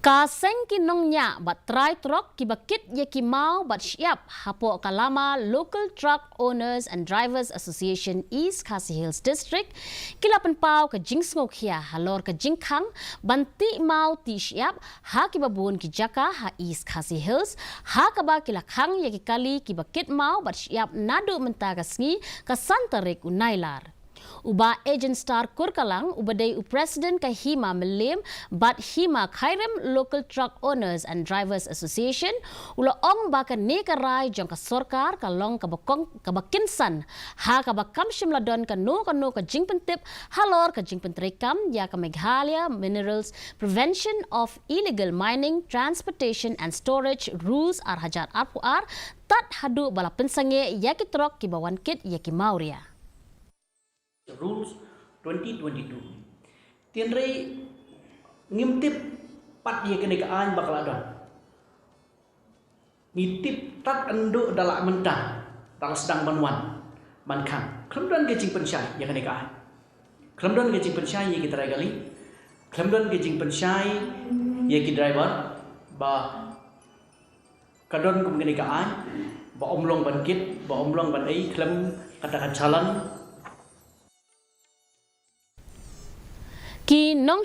Seng ki nongnya bat try Trok Kiba kit ye ki mau bat siap hapo kalama Local Truck Owners and Drivers Association East KHASI Hills District kilapan pau ke Jingkhang Halor ke Jingkhang banti mau ti siap ha kiba bun ki jaka ha East KHASI Hills ha kaba kilakhang ye ki kali kiba kit mau bat siap nadu menta kasngi ka santarik unailar. Uba agent star kurkalang ubadai president ka hima melim bat hima khairem Local Truck Owners and Drivers Association ula ong baka nekarai jong ka sorkar ka long ka bakinsan ha ka bakam shimladon ka no ka jingpentip halor ka jingpentrekam ya ka Meghalaya Minerals Prevention of Illegal Mining Transportation and Storage Rules arhajar arpuar tat hadu bala pensange ya ki Trok ki bawan kit ya ki mauria. Rules 2022 tienrei ngimtip pat ye kenegaan bakal ada ngitip tat enduk dalak mentah dalak sedang banwan mankang kelemdan gejing pensyai ye kenegaan kelemdan gejing pensyai ye kita regali kelemdan gejing pensyai ye ki driver ba kadon kum kenegaan ba omlong ban kit ba omlong ban ai klem katakan jalan Ki nong